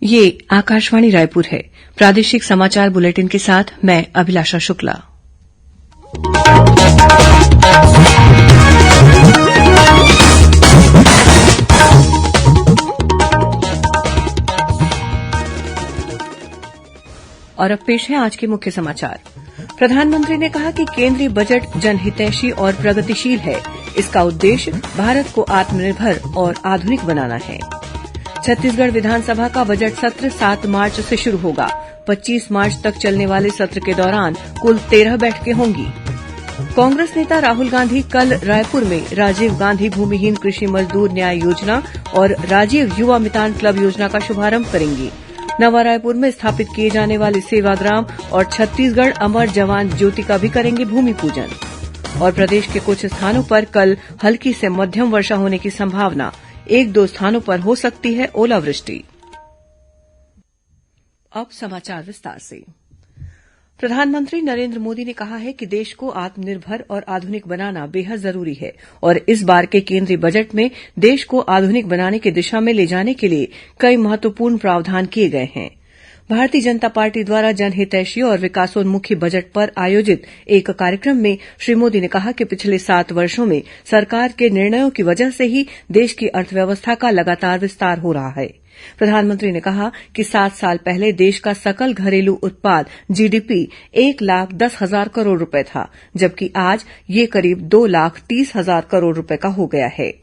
ये आकाशवाणी रायपुर है। प्रादेशिक समाचार बुलेटिन के साथ मैं अभिलाषा शुक्ला। और अब पेश है आज के मुख्य समाचार। प्रधानमंत्री ने कहा कि केंद्रीय बजट जनहितैषी और प्रगतिशील है। इसका उद्देश्य भारत को आत्मनिर्भर और आधुनिक बनाना है। छत्तीसगढ़ विधानसभा का बजट सत्र 7 मार्च से शुरू होगा। 25 मार्च तक चलने वाले सत्र के दौरान कुल 13 बैठकें होंगी। कांग्रेस नेता राहुल गांधी कल रायपुर में राजीव गांधी भूमिहीन कृषि मजदूर न्याय योजना और राजीव युवा मितान क्लब योजना का शुभारंभ करेंगी। नवा रायपुर में स्थापित किए जाने वाले सेवाग्राम और छत्तीसगढ़ अमर जवान ज्योति का भी करेंगे भूमि पूजन। और प्रदेश के कुछ स्थानों पर कल हल्की से मध्यम वर्षा होने की संभावना। 1-2 स्थानों पर हो सकती है ओलावृष्टि। अब समाचार विस्तार से। प्रधानमंत्री नरेंद्र मोदी ने कहा है कि देश को आत्मनिर्भर और आधुनिक बनाना बेहद जरूरी है और इस बार के केंद्रीय बजट में देश को आधुनिक बनाने की दिशा में ले जाने के लिए कई महत्वपूर्ण प्रावधान किए गए हैं। भारतीय जनता पार्टी द्वारा जनहितैषी और विकासोन्मुखी बजट पर आयोजित एक कार्यक्रम में श्री मोदी ने कहा कि पिछले 7 वर्षों में सरकार के निर्णयों की वजह से ही देश की अर्थव्यवस्था का लगातार विस्तार हो रहा है। प्रधानमंत्री ने कहा कि 7 साल पहले देश का सकल घरेलू उत्पाद जीडीपी 1,10,000 करोड़ रुपए था, जबकि आज ये करीब 2,30,000 करोड़ रुपए का हो गया है।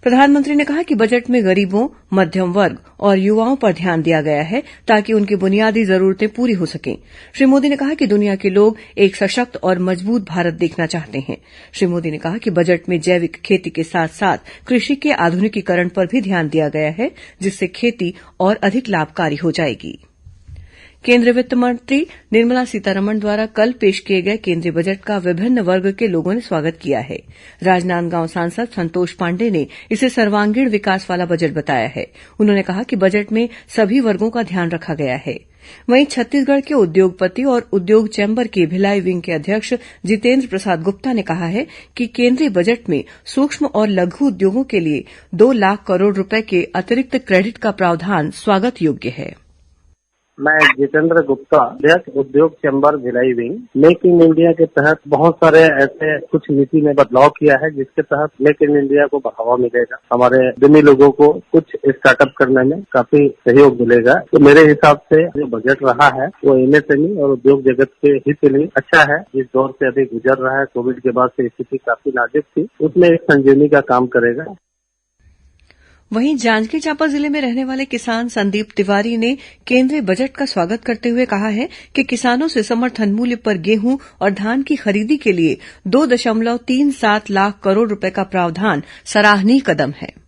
प्रधानमंत्री ने कहा कि बजट में गरीबों, मध्यम वर्ग और युवाओं पर ध्यान दिया गया है ताकि उनकी बुनियादी जरूरतें पूरी हो सकें। श्री मोदी ने कहा कि दुनिया के लोग एक सशक्त और मजबूत भारत देखना चाहते हैं। श्री मोदी ने कहा कि बजट में जैविक खेती के साथ साथ कृषि के आधुनिकीकरण पर भी ध्यान दिया गया है, जिससे खेती और अधिक लाभकारी हो जाएगी। केंद्रीय वित्त मंत्री निर्मला सीतारमण द्वारा कल पेश किए गए केंद्रीय बजट का विभिन्न वर्ग के लोगों ने स्वागत किया है। राजनांदगांव सांसद संतोष पांडेय ने इसे सर्वांगीण विकास वाला बजट बताया है। उन्होंने कहा कि बजट में सभी वर्गों का ध्यान रखा गया है। वहीं छत्तीसगढ़ के उद्योगपति और उद्योग चैम्बर के भिलाई विंग के अध्यक्ष जितेंद्र प्रसाद गुप्ता ने कहा है कि केंद्रीय बजट में सूक्ष्म और लघु उद्योगों के लिए 2 लाख करोड़ रुपए के अतिरिक्त क्रेडिट का प्रावधान स्वागत योग्य है। मैं जितेंद्र गुप्ता, अध्यक्ष उद्योग chamber Bhilai wing. Make in India के तहत बहुत सारे ऐसे कुछ नीति में बदलाव किया है, जिसके तहत मेक इन इंडिया को बढ़ावा मिलेगा। हमारे उद्यमी लोगों को कुछ स्टार्टअप करने में काफी सहयोग मिलेगा। तो मेरे हिसाब से जो बजट रहा है वो एमएसएमई और उद्योग जगत के हित के लिए अच्छा है। जिस दौर से अभी गुजर रहा है, कोविड के बाद से स्थिति काफी नाजुक थी, उसमें एक संजीवनी का काम करेगा। वहीं जांजगीर चांपा जिले में रहने वाले किसान संदीप तिवारी ने केंद्रीय बजट का स्वागत करते हुए कहा है कि किसानों से समर्थन मूल्य पर गेहूं और धान की खरीदी के लिए 2.37 लाख करोड़ रुपए का प्रावधान सराहनीय कदम है।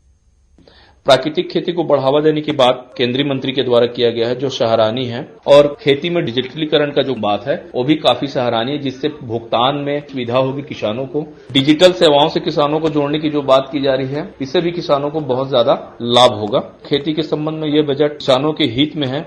प्राकृतिक खेती को बढ़ावा देने की बात केंद्रीय मंत्री के द्वारा किया गया है, जो सराहनीय है। और खेती में डिजिटलीकरण का जो बात है वो भी काफी सराहनीय है, जिससे भुगतान में सुविधा होगी किसानों को। डिजिटल सेवाओं से किसानों को जोड़ने की जो बात की जा रही है, इससे भी किसानों को बहुत ज्यादा लाभ होगा। खेती के संबंध में ये बजट किसानों के हित में है।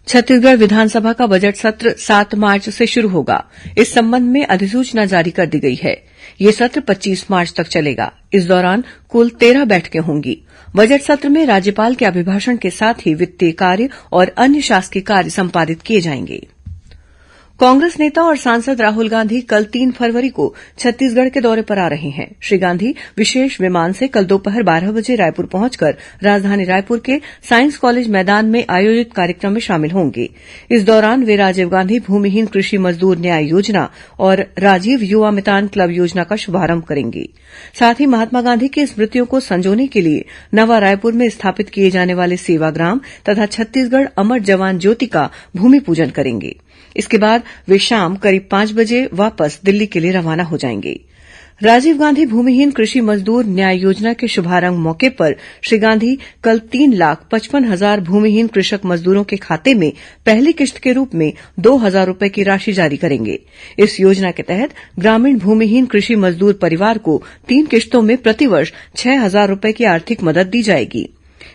छत्तीसगढ़ विधानसभा का बजट सत्र 7 मार्च से शुरू होगा। इस संबंध में अधिसूचना जारी कर दी गई है। यह सत्र 25 मार्च तक चलेगा। इस दौरान कुल 13 बैठकें होंगी। बजट सत्र में राज्यपाल के अभिभाषण के साथ ही वित्तीय कार्य और अन्य शासकीय कार्य संपादित किए जाएंगे। कांग्रेस नेता और सांसद राहुल गांधी कल 3 फरवरी को छत्तीसगढ़ के दौरे पर आ रहे हैं। श्री गांधी विशेष विमान से कल दोपहर 12 बजे रायपुर पहुंचकर राजधानी रायपुर के साइंस कॉलेज मैदान में आयोजित कार्यक्रम में शामिल होंगे। इस दौरान वे राजीव गांधी भूमिहीन कृषि मजदूर न्याय योजना और राजीव युवा मितान क्लब योजना का शुभारंभ करेंगे। साथ ही महात्मा गांधी की स्मृतियों को संजोने के लिए नवा रायपुर में स्थापित किए जाने वाले सेवाग्राम तथा छत्तीसगढ़ अमर जवान ज्योति का भूमि पूजन करेंगे। इसके बाद वे शाम करीब 5 बजे वापस दिल्ली के लिए रवाना हो जाएंगे। राजीव गांधी भूमिहीन कृषि मजदूर न्याय योजना के शुभारंभ मौके पर श्री गांधी कल 3,55,000 भूमिहीन कृषक मजदूरों के खाते में पहली किश्त के रूप में 2,000 रुपए की राशि जारी करेंगे। इस योजना के तहत ग्रामीण भूमिहीन कृषि मजदूर परिवार को 3 किश्तों में प्रतिवर्ष 6,000 रुपए की आर्थिक मदद दी जाएगी।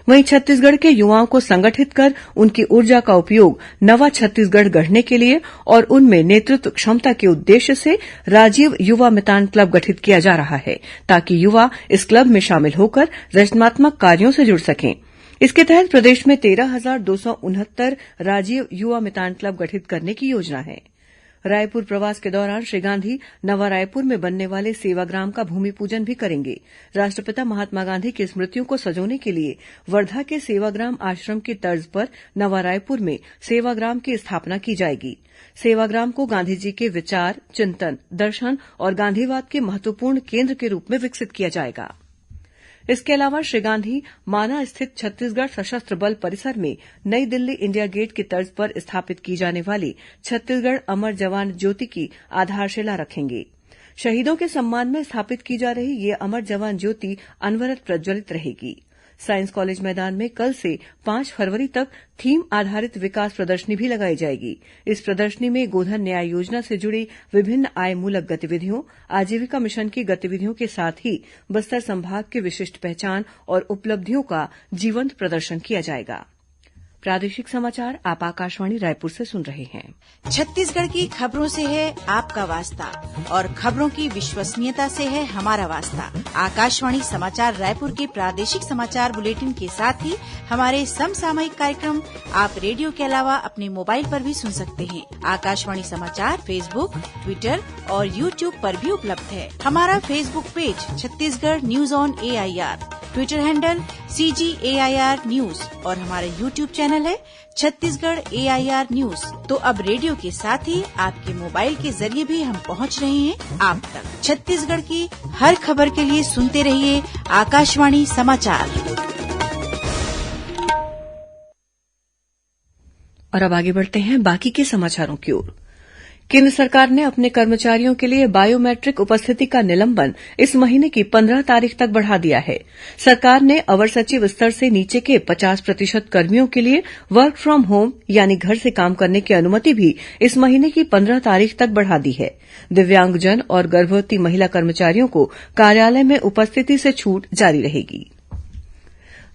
वहीं छत्तीसगढ़ के युवाओं को संगठित कर उनकी ऊर्जा का उपयोग नवा छत्तीसगढ़ गढ़ने के लिए और उनमें नेतृत्व क्षमता के उद्देश्य से राजीव युवा मितान क्लब गठित किया जा रहा है, ताकि युवा इस क्लब में शामिल होकर रचनात्मक कार्यों से जुड़ सकें। इसके तहत प्रदेश में 13,269 राजीव युवा मितान क्लब गठित करने की योजना है। रायपुर प्रवास के दौरान श्री गांधी नवा रायपुर में बनने वाले सेवाग्राम का भूमि पूजन भी करेंगे। राष्ट्रपिता महात्मा गांधी की स्मृतियों को संजोने के लिए वर्धा के सेवाग्राम आश्रम की तर्ज पर नवा रायपुर में सेवाग्राम की स्थापना की जाएगी। सेवाग्राम को गांधी जी के विचार, चिंतन, दर्शन और गांधीवाद के महत्वपूर्ण केंद्र के रूप में विकसित किया जाएगा। इसके अलावा श्री गांधी माना स्थित छत्तीसगढ़ सशस्त्र बल परिसर में नई दिल्ली इंडिया गेट की तर्ज पर स्थापित की जाने वाली छत्तीसगढ़ अमर जवान ज्योति की आधारशिला रखेंगे। शहीदों के सम्मान में स्थापित की जा रही यह अमर जवान ज्योति अनवरत प्रज्वलित रहेगी। साइंस कॉलेज मैदान में कल से 5 फरवरी तक थीम आधारित विकास प्रदर्शनी भी लगाई जाएगी। इस प्रदर्शनी में गोधन न्याय योजना से जुड़ी विभिन्न आयमूलक गतिविधियों, आजीविका मिशन की गतिविधियों के साथ ही बस्तर संभाग की विशिष्ट पहचान और उपलब्धियों का जीवंत प्रदर्शन किया जाएगा। प्रादेशिक समाचार आप आकाशवाणी रायपुर से सुन रहे हैं। छत्तीसगढ़ की खबरों से है आपका वास्ता और खबरों की विश्वसनीयता से है हमारा वास्ता। आकाशवाणी समाचार रायपुर के प्रादेशिक समाचार बुलेटिन के साथ ही हमारे समसामयिक कार्यक्रम आप रेडियो के अलावा अपने मोबाइल पर भी सुन सकते हैं। आकाशवाणी समाचार फेसबुक, ट्विटर और यूट्यूब पर भी उपलब्ध है। हमारा Facebook page Chhattisgarh news on AIR, Twitter handle CGAIR news और हमारा यूट्यूब चैनल है छत्तीसगढ़ AIR न्यूज। तो अब रेडियो के साथ ही आपके मोबाइल के जरिए भी हम पहुंच रहे हैं आप तक। छत्तीसगढ़ की हर खबर के लिए सुनते रहिए आकाशवाणी समाचार। और अब आगे बढ़ते हैं बाकी के समाचारों की ओर। केंद्र सरकार ने अपने कर्मचारियों के लिए बायोमेट्रिक उपस्थिति का निलंबन इस महीने की 15 तारीख तक बढ़ा दिया है। सरकार ने अवर सचिव स्तर से नीचे के 50% कर्मियों के लिए वर्क फ्रॉम होम यानी घर से काम करने की अनुमति भी इस महीने की 15 तारीख तक बढ़ा दी है। दिव्यांगजन और गर्भवती महिला कर्मचारियों को कार्यालय में उपस्थिति से छूट जारी रहेगी।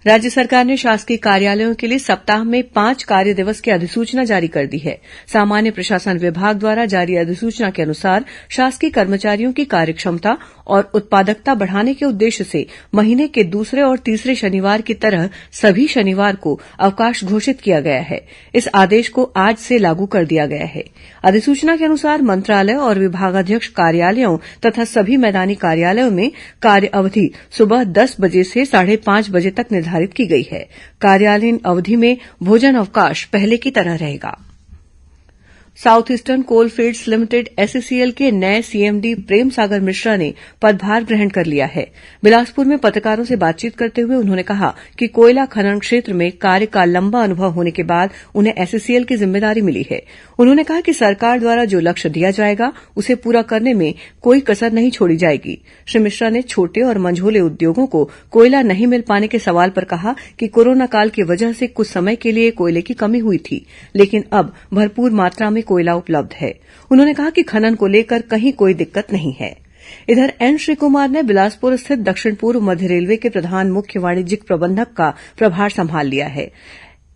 राज्य सरकार ने शासकीय कार्यालयों के लिए सप्ताह में 5 कार्य दिवस की अधिसूचना जारी कर दी है। सामान्य प्रशासन विभाग द्वारा जारी अधिसूचना के अनुसार शासकीय कर्मचारियों की कार्यक्षमता और उत्पादकता बढ़ाने के उद्देश्य से महीने के दूसरे और तीसरे शनिवार की तरह सभी शनिवार को अवकाश घोषित किया गया है। इस आदेश को आज से लागू कर दिया गया है। अधिसूचना के अनुसार मंत्रालय और विभागाध्यक्ष कार्यालयों तथा सभी मैदानी कार्यालयों में कार्य अवधि सुबह 10 बजे से 5:30 बजे तक निर्धारित की गई है। कार्यालयीन अवधि में भोजन अवकाश पहले की तरह रहेगा। South eastern coalfields limited SECL के नए CMD प्रेम सागर मिश्रा ने पदभार ग्रहण कर लिया है। बिलासपुर में पत्रकारों से बातचीत करते हुए उन्होंने कहा कि कोयला खनन क्षेत्र में कार्य का लंबा अनुभव होने के बाद उन्हें SECL की जिम्मेदारी मिली है। उन्होंने कहा कि सरकार द्वारा जो लक्ष्य दिया जाएगा उसे पूरा करने में कोई कसर नहीं छोड़ी जाएगी। श्री मिश्रा ने छोटे और मंझोले उद्योगों को कोयला नहीं मिल पाने के सवाल पर कहा कि कोरोना काल की वजह से कुछ समय के लिए कोयले की कमी हुई थी, लेकिन अब भरपूर मात्रा में कोयला उपलब्ध है। उन्होंने कहा कि खनन को लेकर कहीं कोई दिक्कत नहीं है। इधर एन श्री कुमार ने बिलासपुर स्थित दक्षिण पूर्व मध्य रेलवे के प्रधान मुख्य वाणिज्यिक प्रबंधक का प्रभार संभाल लिया है।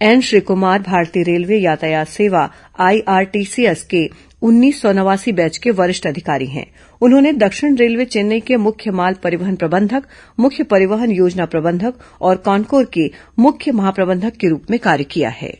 एन श्री कुमार भारतीय रेलवे यातायात सेवा IRTCS के 1989 बैच के वरिष्ठ अधिकारी हैं। उन्होंने दक्षिण रेलवे चेन्नई के मुख्य माल परिवहन प्रबंधक, मुख्य परिवहन योजना प्रबंधक और कॉनकोर के मुख्य महाप्रबंधक के रूप में कार्य किया है।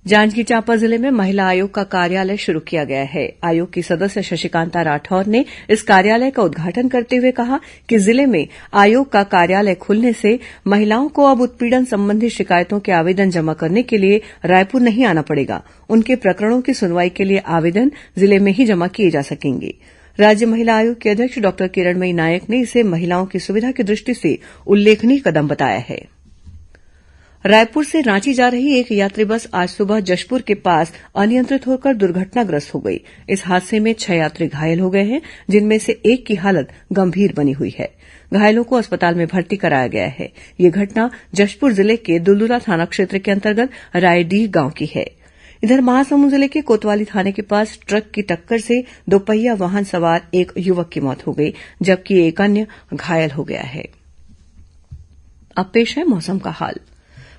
जांजगीर चांपा जिले में महिला आयोग का कार्यालय शुरू किया गया है। आयोग की सदस्य शशिकांता राठौर ने इस कार्यालय का उद्घाटन करते हुए कहा कि जिले में आयोग का कार्यालय खुलने से महिलाओं को अब उत्पीड़न संबंधी शिकायतों के आवेदन जमा करने के लिए रायपुर नहीं आना पड़ेगा। उनके प्रकरणों की सुनवाई के लिए आवेदन जिले में ही जमा किए जा सकेंगे। राज्य महिला आयोग की अध्यक्ष डॉक्टर किरणमयी नायक ने इसे महिलाओं की सुविधा की दृष्टि से उल्लेखनीय कदम बताया है। रायपुर से रांची जा रही एक यात्री बस आज सुबह जशपुर के पास अनियंत्रित होकर दुर्घटनाग्रस्त हो गई। इस हादसे में 6 यात्री घायल हो गए हैं, जिनमें से एक की हालत गंभीर बनी हुई है। घायलों को अस्पताल में भर्ती कराया गया है। यह घटना जशपुर जिले के दुल्दुला थाना क्षेत्र के अंतर्गत रायडीह गांव की है। इधर महासमुंद जिले के कोतवाली थाने के पास ट्रक की टक्कर से दोपहिया वाहन सवार एक युवक की मौत हो गई, जबकि एक अन्य घायल हो गया है। अब पेश है मौसम का हाल।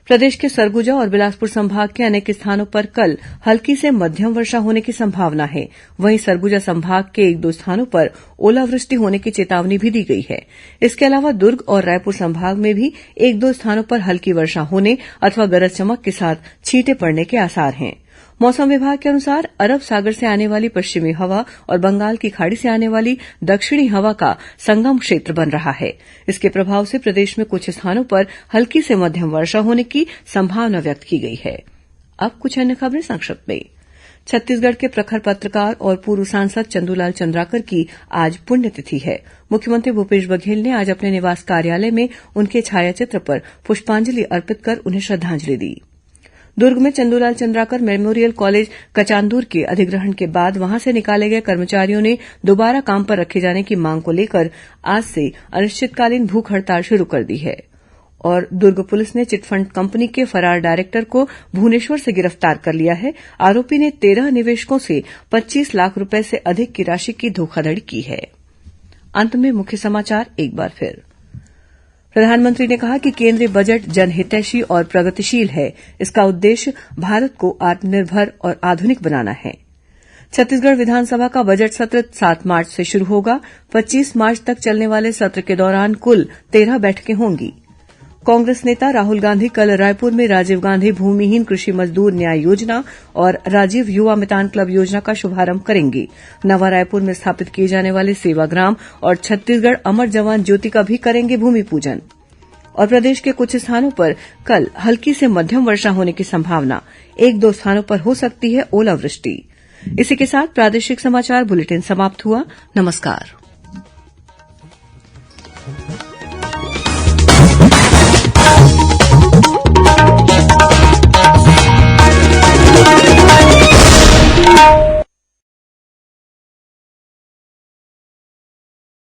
प्रदेश के सरगुजा और बिलासपुर संभाग के अनेक स्थानों पर कल हल्की से मध्यम वर्षा होने की संभावना है। वहीं सरगुजा संभाग के एक दो स्थानों पर ओलावृष्टि होने की चेतावनी भी दी गई है। इसके अलावा दुर्ग और रायपुर संभाग में भी एक दो स्थानों पर हल्की वर्षा होने अथवा गरज चमक के साथ छींटे पड़ने के आसार हैं। मौसम विभाग के अनुसार अरब सागर से आने वाली पश्चिमी हवा और बंगाल की खाड़ी से आने वाली दक्षिणी हवा का संगम क्षेत्र बन रहा है। इसके प्रभाव से प्रदेश में कुछ स्थानों पर हल्की से मध्यम वर्षा होने की संभावना व्यक्त की गई है। अब कुछ अन्य खबरें संक्षिप्त में। छत्तीसगढ़ के प्रखर पत्रकार और पूर्व सांसद चंदूलाल चंद्राकर की आज पुण्यतिथि है। मुख्यमंत्री भूपेश बघेल ने आज अपने निवास कार्यालय में उनके छायाचित्र पर पुष्पांजलि अर्पित कर उन्हें श्रद्धांजलि दी। दुर्ग में चंदूलाल चंद्राकर मेमोरियल कॉलेज कचांदूर के अधिग्रहण के बाद वहां से निकाले गए कर्मचारियों ने दोबारा काम पर रखे जाने की मांग को लेकर आज से अनिश्चितकालीन भूख हड़ताल शुरू कर दी है। और दुर्ग पुलिस ने चिटफंड कंपनी के फरार डायरेक्टर को भुवनेश्वर से गिरफ्तार कर लिया है। आरोपी ने 13 निवेशकों से 25 लाख रूपये से अधिक की राशि की धोखाधड़ी की है। अंत में मुख्य समाचार एक बार फिर। प्रधानमंत्री ने कहा कि केंद्रीय बजट जनहितैषी और प्रगतिशील है। इसका उद्देश्य भारत को आत्मनिर्भर और आधुनिक बनाना है। छत्तीसगढ़ विधानसभा का बजट सत्र 7 मार्च से शुरू होगा। 25 मार्च तक चलने वाले सत्र के दौरान कुल 13 बैठकें होंगी। कांग्रेस नेता राहुल गांधी कल रायपुर में राजीव गांधी भूमिहीन कृषि मजदूर न्याय योजना और राजीव युवा मितान क्लब योजना का शुभारंभ करेंगे। नवा रायपुर में स्थापित किए जाने वाले सेवाग्राम और छत्तीसगढ़ अमर जवान ज्योति का भी करेंगे भूमि पूजन। और प्रदेश के कुछ स्थानों पर कल हल्की से मध्यम वर्षा होने की संभावना। एक दो स्थानों पर हो सकती है ओलावृष्टि। इसी के साथ प्रादेशिक समाचार बुलेटिन समाप्त हुआ। नमस्कार।